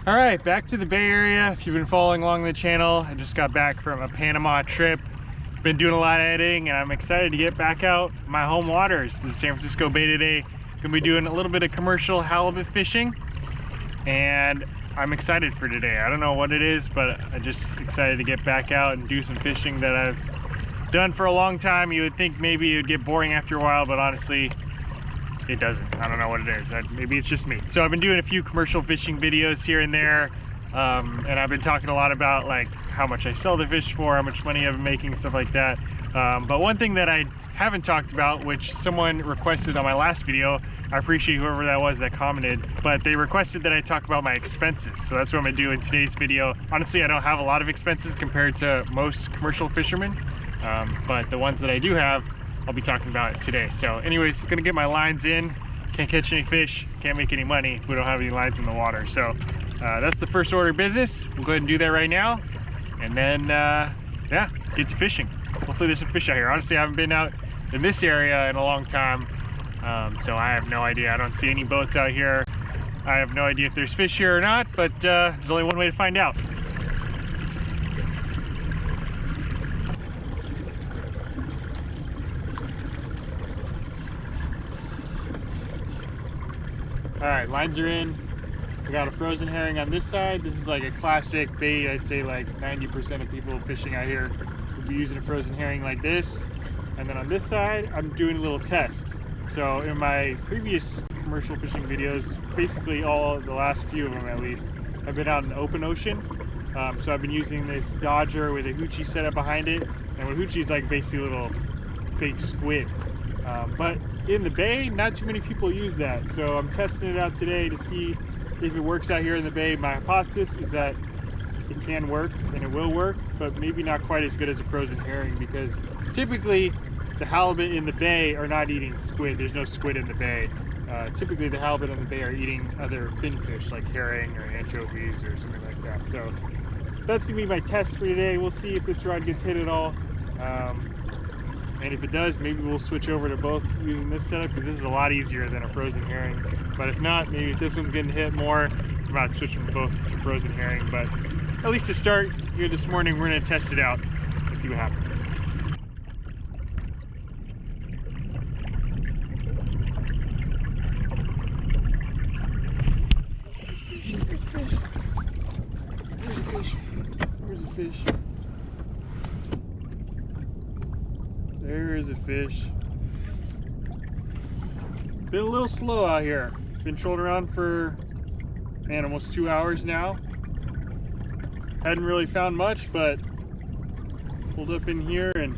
All right, back to the Bay Area. If you've been following along the channel, I just got back from a Panama trip. Been doing a lot of editing, and I'm excited to get back out my home waters. This is San Francisco Bay today. Gonna be doing a little bit of commercial halibut fishing, and I'm excited for today. I don't know what it is, but I'm just excited to get back out and do some fishing that I've done for a long time. You would think maybe it would get boring after a while, but honestly, it doesn't. I don't know what it is. Maybe it's just me. So I've been doing a few commercial fishing videos here and there, and I've been talking a lot about like how much I sell the fish for, how much money I've been making, stuff like that. But one thing that I haven't talked about, which someone requested on my last video, I appreciate whoever that was that commented, but they requested that I talk about my expenses. So that's what I'm gonna do in today's video. Honestly, I don't have a lot of expenses compared to most commercial fishermen, but the ones that I do have, I'll be talking about it today. So anyways, gonna get my lines in. Can't catch any fish, can't make any money if we don't have any lines in the water. So that's the first order of business. We'll go ahead and do that right now. And then, yeah, get to fishing. Hopefully there's some fish out here. Honestly, I haven't been out in this area in a long time. So I have no idea. I don't see any boats out here. I have no idea if there's fish here or not, but there's only one way to find out. All right, lines are in. We got a frozen herring on this side. This is like a classic bait. I'd say like 90% of people fishing out here would be using a frozen herring like this. And then on this side, I'm doing a little test. So in my previous commercial fishing videos, basically all the last few of them at least, I've been out in the open ocean. So I've been using this Dodger with a hoochie setup behind it. And with hoochie is like basically a little fake squid. But in the bay, not too many people use that. So I'm testing it out today to see if it works out here in the bay. My hypothesis is that it can work and it will work, but maybe not quite as good as a frozen herring, because typically the halibut in the bay are not eating squid. There's no squid in the bay. Typically the halibut in the bay are eating other fin fish like herring or anchovies or something like that. So that's gonna be my test for today. We'll see if this rod gets hit at all. And if it does, maybe we'll switch over to both using this setup, because this is a lot easier than a frozen herring. But if not, maybe if this one's getting hit more, I'm not switching both to frozen herring. But at least to start here this morning, we're gonna test it out and see what happens. There's a fish. There's a fish. Been a little slow out here. Been trolling around for, man, almost 2 hours now. Hadn't really found much, but pulled up in here and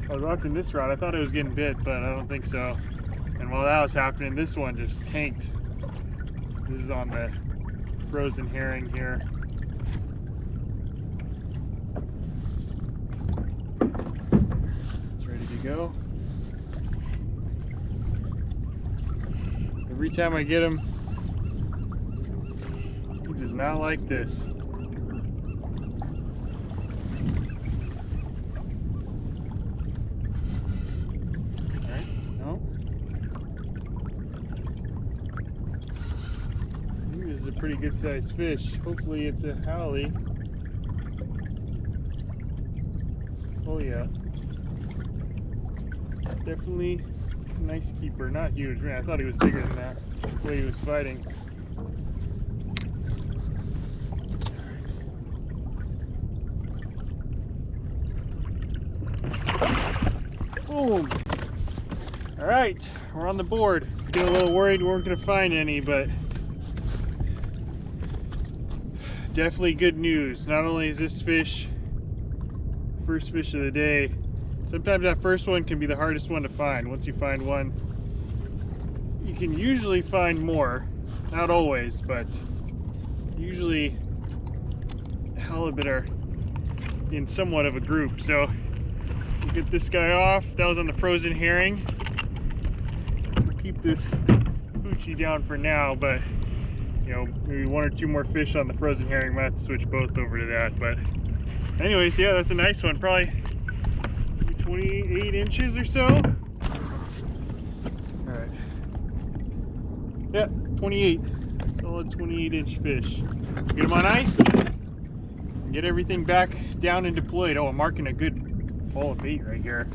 I was watching this rod. I thought it was getting bit, but I don't think so. And while that was happening, this one just tanked. This is on the frozen herring here. Go. Every time I get him, he does not like this. Alright, no. This is a pretty good sized fish. Hopefully it's a haole. Oh yeah. Definitely a nice keeper. Not huge, man. I thought he was bigger than that, the way he was fighting. Boom! Alright, we're on the board. Getting a little worried we weren't going to find any, but definitely good news. Not only is this fish first fish of the day, sometimes that first one can be the hardest one to find. Once you find one, you can usually find more. Not always, but usually halibut are in somewhat of a group. So we'll get this guy off. That was on the frozen herring. We'll keep this hoochie down for now, but you know, maybe 1 or 2 more fish on the frozen herring. Might have to switch both over to that. But anyways, yeah, that's a nice one. Probably 28 inches or so. All right. Yeah, 28. So solid 28-inch fish. Get them on ice, get everything back down and deployed. Oh, I'm marking a good ball of bait right here.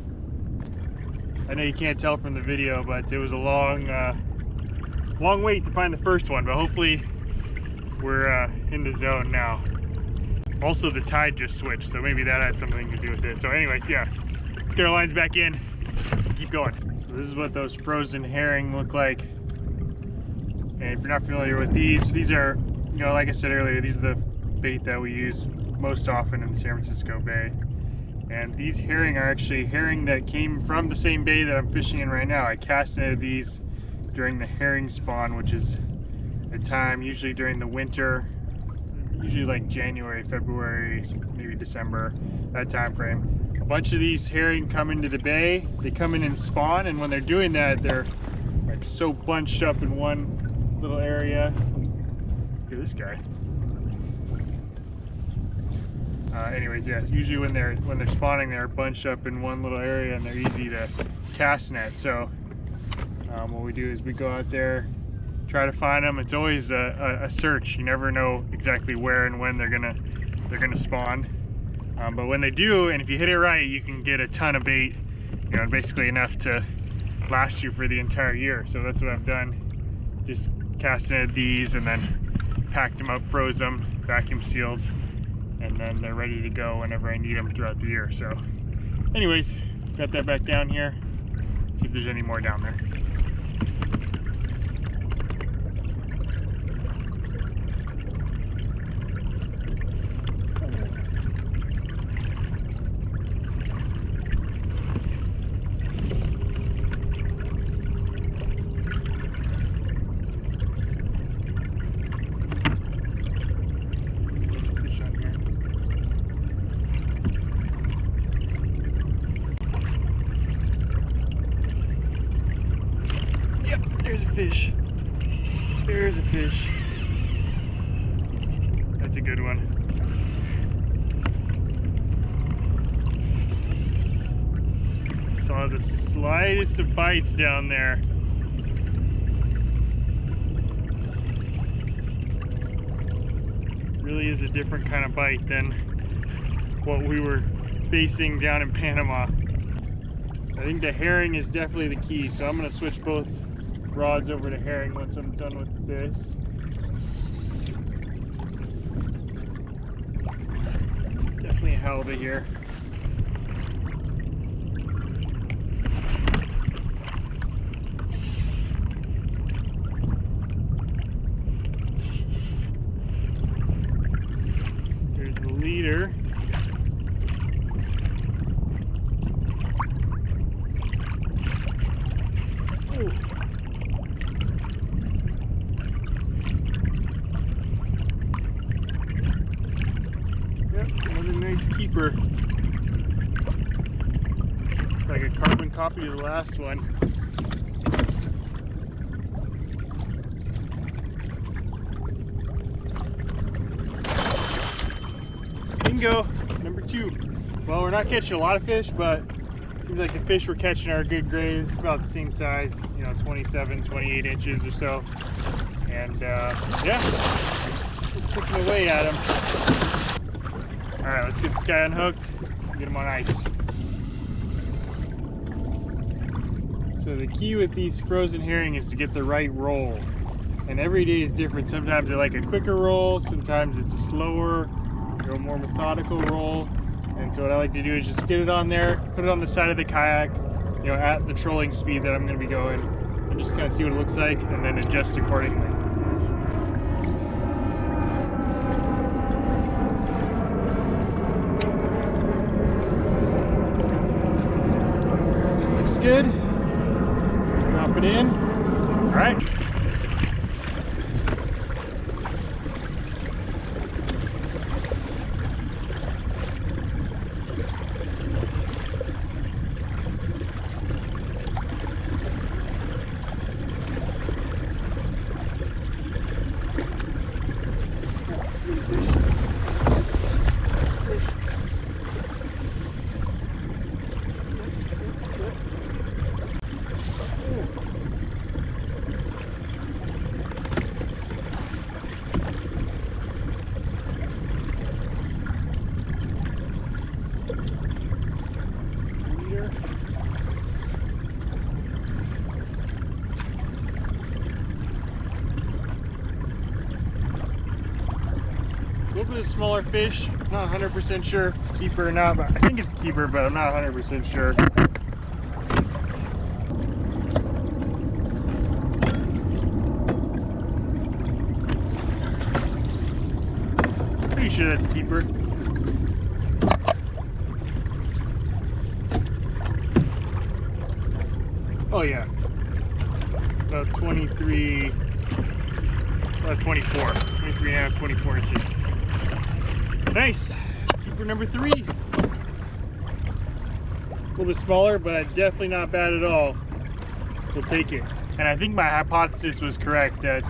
I know you can't tell from the video, but it was a long wait to find the first one, but hopefully we're in the zone now. Also, the tide just switched, so maybe that had something to do with it. So anyways, yeah, let's get our lines back in, keep going. So this is what those frozen herring look like. And if you're not familiar with these are, you know, like I said earlier, these are the bait that we use most often in the San Francisco Bay. And these herring are actually herring that came from the same bay that I'm fishing in right now. I cast netted these during the herring spawn, which is a time usually during the winter, usually like January, February, maybe December, that time frame. A bunch of these herring come into the bay, they come in and spawn, and when they're doing that, they're like so bunched up in one little area. Look at this guy. Anyways, yeah, usually when they're spawning, they're bunched up in one little area and they're easy to cast net. So what we do is we go out there, try to find them. It's always a search. You never know exactly where and when they're gonna spawn. But when they do, and if you hit it right, you can get a ton of bait. You know, basically enough to last you for the entire year. So that's what I've done. Just cast netted these and then packed them up, froze them, vacuum sealed, and then they're ready to go whenever I need them throughout the year. So anyways, got that back down here. See if there's any more down there. There's a fish. There's a fish. That's a good one. Saw the slightest of bites down there. Really is a different kind of bite than what we were facing down in Panama. I think the herring is definitely the key, so I'm going to switch both rods over to herring once I'm done with this. Definitely a halibut here. There's the leader. Ooh. Another nice keeper. It's like a carbon copy of the last one. Bingo! Number 2. Well, we're not catching a lot of fish, but it seems like the fish we're catching are good grades. It's about the same size, you know, 27, 28 inches or so. And yeah, just picking away at them. Alright, let's get this guy unhooked and get him on ice. So the key with these frozen herring is to get the right roll. And every day is different. Sometimes they like a quicker roll, sometimes it's a slower, or a more methodical roll. And so what I like to do is just get it on there, put it on the side of the kayak, you know, at the trolling speed that I'm going to be going, and just kind of see what it looks like, and then adjust accordingly. Good. Drop it in. All right. little bit of smaller fish. Not 100% sure if it's a keeper or not, but I think it's a keeper, but I'm not 100% sure. Pretty sure that's a keeper. Oh yeah, about 23, about 24, 23 and a half, 24 inches. Nice, keeper number 3. A little bit smaller, but definitely not bad at all. We'll take it. And I think my hypothesis was correct that,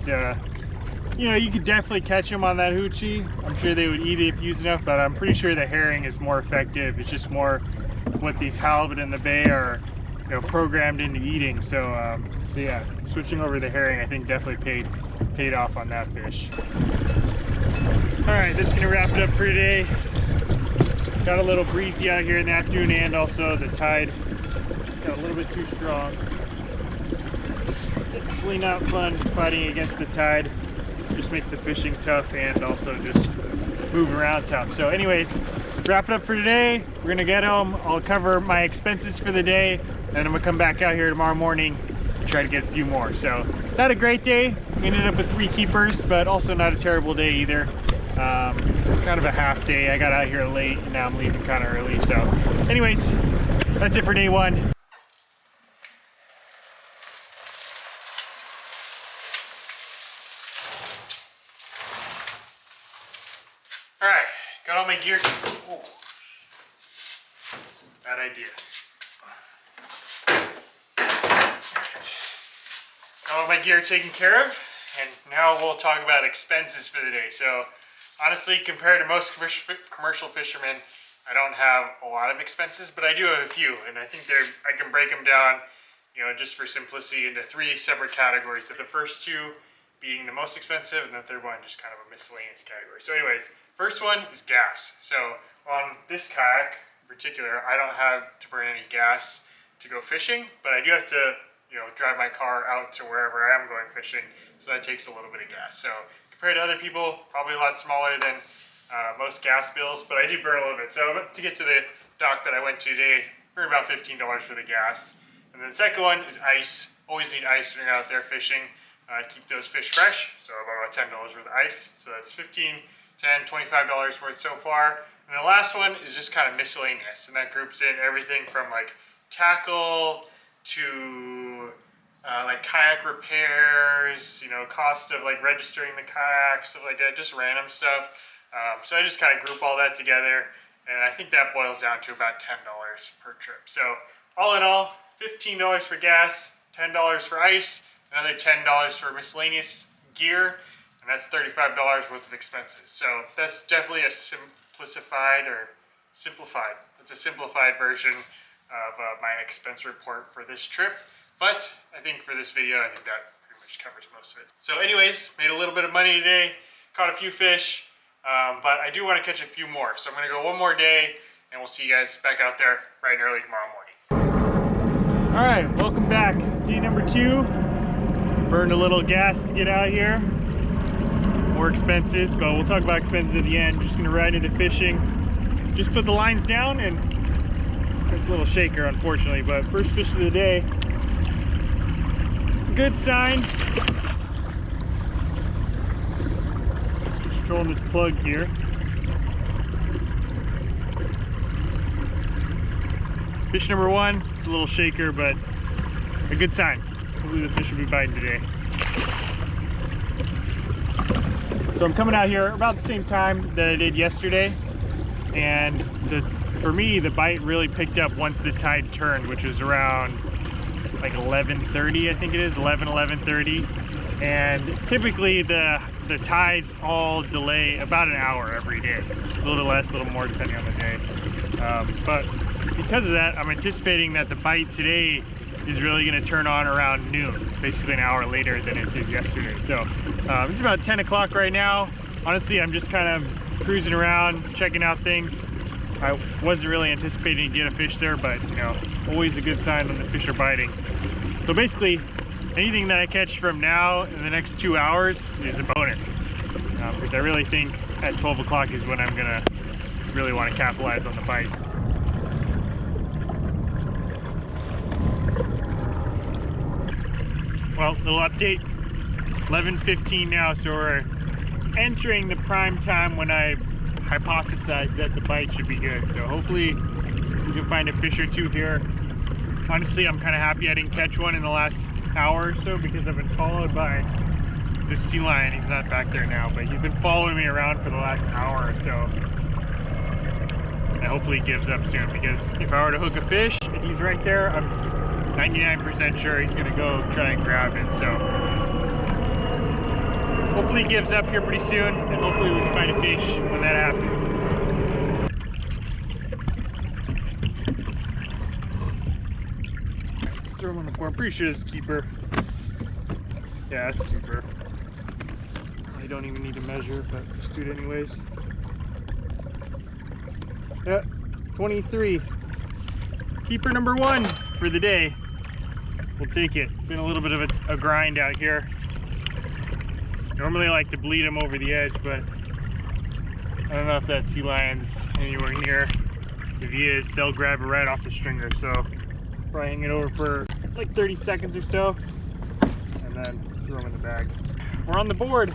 you know, you could definitely catch them on that hoochie. I'm sure they would eat it if used enough, but I'm pretty sure the herring is more effective. It's just more what these halibut in the bay are, you know, programmed into eating. So yeah, switching over to the herring I think definitely paid off on that fish. All right, that's gonna wrap it up for today. Got a little breezy out here in the afternoon, and also the tide got a little bit too strong. It's really not fun fighting against the tide. Just makes the fishing tough and also just moving around tough. So anyways, wrap it up for today. We're gonna get home. I'll cover my expenses for the day, and I'm gonna come back out here tomorrow morning and try to get a few more. So not a great day. We ended up with 3 keepers, but also not a terrible day either. Kind of a half day. I got out here late and now I'm leaving kind of early. So anyways, that's it for day 1. All right, got all my gear. Oh, bad idea. Got all my gear taken care of, and now we'll talk about expenses for the day. So honestly, compared to most commercial fishermen, I don't have a lot of expenses, but I do have a few, and I think I can break them down, you know, just for simplicity, into 3 separate categories. The first 2 being the most expensive, and the third one just kind of a miscellaneous category. So anyways, first one is gas. So on this kayak in particular, I don't have to burn any gas to go fishing, but I do have to, you know, drive my car out to wherever I am going fishing, so that takes a little bit of gas. So compared to other people, probably a lot smaller than most gas bills, but I do burn a little bit. So to get to the dock that I went to today, burn about $15 for the gas. And then the second one is ice. Always need ice when you're out there fishing. Keep those fish fresh, so about $10 worth of ice. So that's $15, $10, $25 worth so far. And the last one is just kind of miscellaneous, and that groups in everything from like tackle to like kayak repairs, you know, cost of like registering the kayak, stuff like that, just random stuff. So I just kind of group all that together, and I think that boils down to about $10 per trip. So all in all, $15 for gas, $10 for ice, another $10 for miscellaneous gear, and that's $35 worth of expenses. So that's definitely a simplified version of my expense report for this trip. But I think for this video, I think that pretty much covers most of it. So anyways, made a little bit of money today, caught a few fish, but I do want to catch a few more. So I'm going to go one more day, and we'll see you guys back out there bright and early tomorrow morning. All right, welcome back. Day number 2. Burned a little gas to get out here. More expenses, but we'll talk about expenses at the end. Just going to ride into fishing. Just put the lines down, and it's a little shaker, unfortunately, but first fish of the day. Good sign. Controlling this plug here. Fish number 1, it's a little shaker, but a good sign. Hopefully the fish will be biting today. So I'm coming out here about the same time that I did yesterday, and for me the bite really picked up once the tide turned, which was around like 11:30, I think it is, 11:30. And typically the tides all delay about an hour every day, a little less, a little more depending on the day. But because of that, I'm anticipating that the bite today is really going to turn on around noon, basically an hour later than it did yesterday. So it's about 10 o'clock right now. Honestly, I'm just kind of cruising around, checking out things. I wasn't really anticipating to get a fish there, but you know, always a good sign when the fish are biting. So basically, anything that I catch from now in the next 2 hours is a bonus, because I really think at 12 o'clock is when I'm gonna really want to capitalize on the bite. Well, little update, 11:15 now, so we're entering the prime time when I hypothesized that the bite should be good. So hopefully we can find a fish or two here. Honestly, I'm kind of happy I didn't catch one in the last hour or so because I've been followed by this sea lion. He's not back there now, but he's been following me around for the last hour or so. And hopefully he gives up soon, because if I were to hook a fish and he's right there, I'm 99% sure he's gonna go try and grab it. So hopefully he gives up here pretty soon, and hopefully we can find a fish when that happens. Let's throw him on the board. I'm pretty sure it's a keeper. Yeah, it's a keeper. I don't even need to measure, but just do it anyways. Yeah, 23. Keeper number 1 for the day. We'll take it. Been a little bit of a grind out here. Normally I like to bleed him over the edge, but I don't know if that sea lion's anywhere near. If he is, they'll grab it right off the stringer. So probably hang it over for like 30 seconds or so, and then throw him in the bag. We're on the board.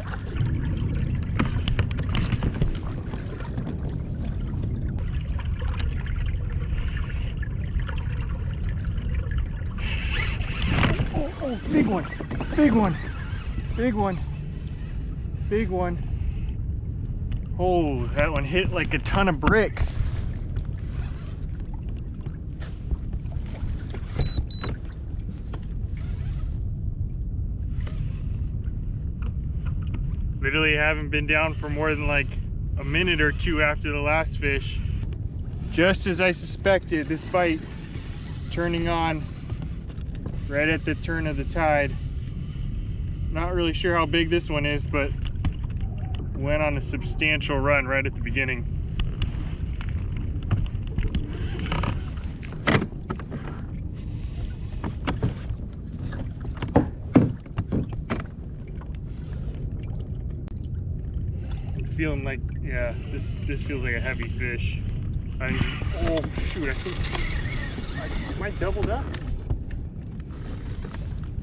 Oh, big one, big one, big one, big one. Oh, that one hit like a ton of bricks. Literally haven't been down for more than like a minute or two after the last fish. Just as I suspected, this bite turning on right at the turn of the tide. Not really sure how big this one is, but went on a substantial run right at the beginning. I'm feeling like, yeah, this feels like a heavy fish. Oh shoot, I think I might doubled up.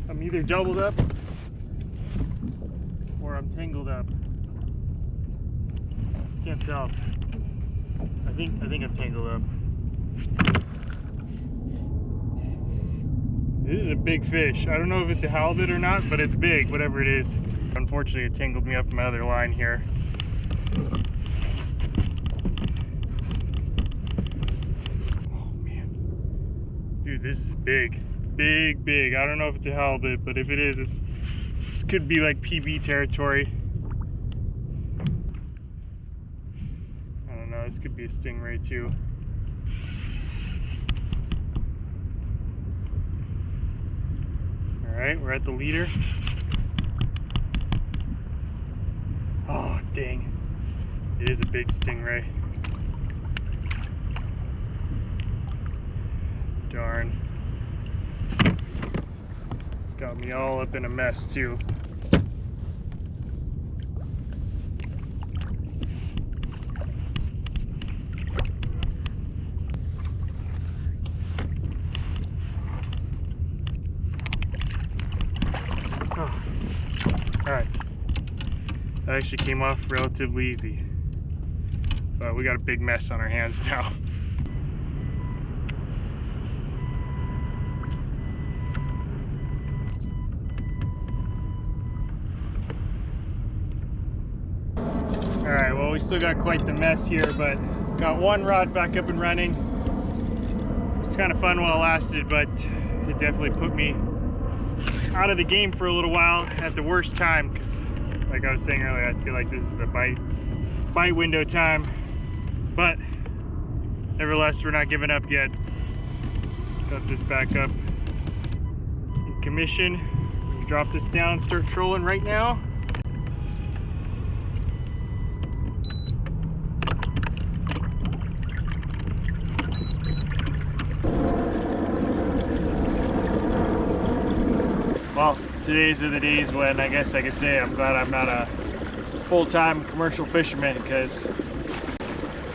I'm either doubled up or I'm tangled up. Can't tell. I think I'm tangled up. This is a big fish. I don't know if it's a halibut or not, but it's big, whatever it is. Unfortunately, it tangled me up in my other line here. Oh man. Dude, this is big. Big. I don't know if it's a halibut, but if it is, this could be like PB territory. I don't know, this could be a stingray too. All right, we're at the leader. Oh, dang. It is a big stingray. Darn. Got me all up in a mess too. Oh. Alright. That actually came off relatively easy. But we got a big mess on our hands now. Alright, well, we still got quite the mess here, but got one rod back up and running. It's kind of fun while it lasted, but it definitely put me out of the game for a little while at the worst time, because like I was saying earlier, I feel like this is the bite window time. But nevertheless, we're not giving up yet. Got this back up in commission. Drop this down, start trolling right now. Well, today's are the days when I guess I could say I'm glad I'm not a full-time commercial fisherman because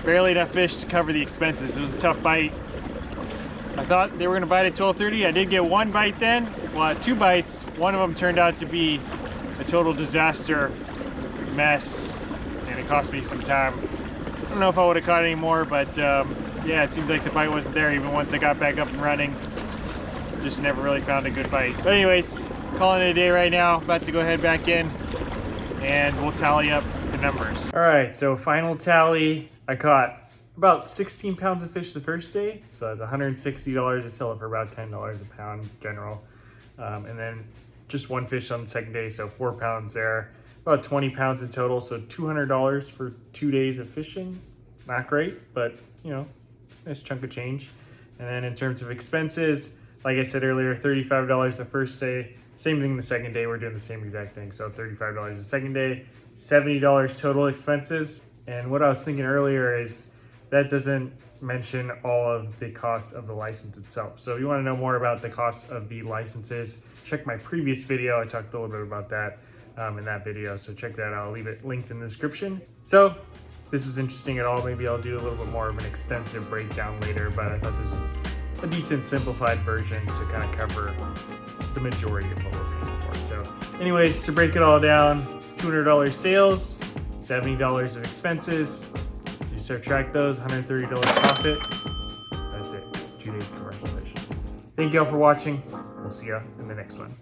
barely enough fish to cover the expenses. It was a tough bite. I thought they were going to bite at 12:30. I did get one bite then. Well, I had 2 bites. One of them turned out to be a total disaster mess, and it cost me some time. I don't know if I would have caught any more, but yeah, it seems like the bite wasn't there even once I got back up and running. Just never really found a good bite. But anyways, calling it a day right now. About to go head back in, and we'll tally up the numbers. All right, so final tally. I caught about 16 pounds of fish the first day, so that's $160. I sell it for about $10 a pound general. And then just 1 fish on the second day, so 4 pounds there. About 20 pounds in total, so $200 for 2 days of fishing. Not great, but you know, it's a nice chunk of change. And then in terms of expenses, like I said earlier, $35 the first day. Same thing the second day, we're doing the same exact thing. So $35 the second day, $70 total expenses. And what I was thinking earlier is that doesn't mention all of the costs of the license itself. So if you want to know more about the cost of the licenses, check my previous video. I talked a little bit about that in that video, so check that out. I'll leave it linked in the description. So if this was interesting at all, maybe I'll do a little bit more of an extensive breakdown later, but I thought this was a decent simplified version to kind of cover the majority of what we're paying for. So anyways, to break it all down, $200 sales, $70 of expenses. You subtract those, $130 profit. That's it. 2 days commercial fishing. Thank you all for watching. We'll see you in the next one.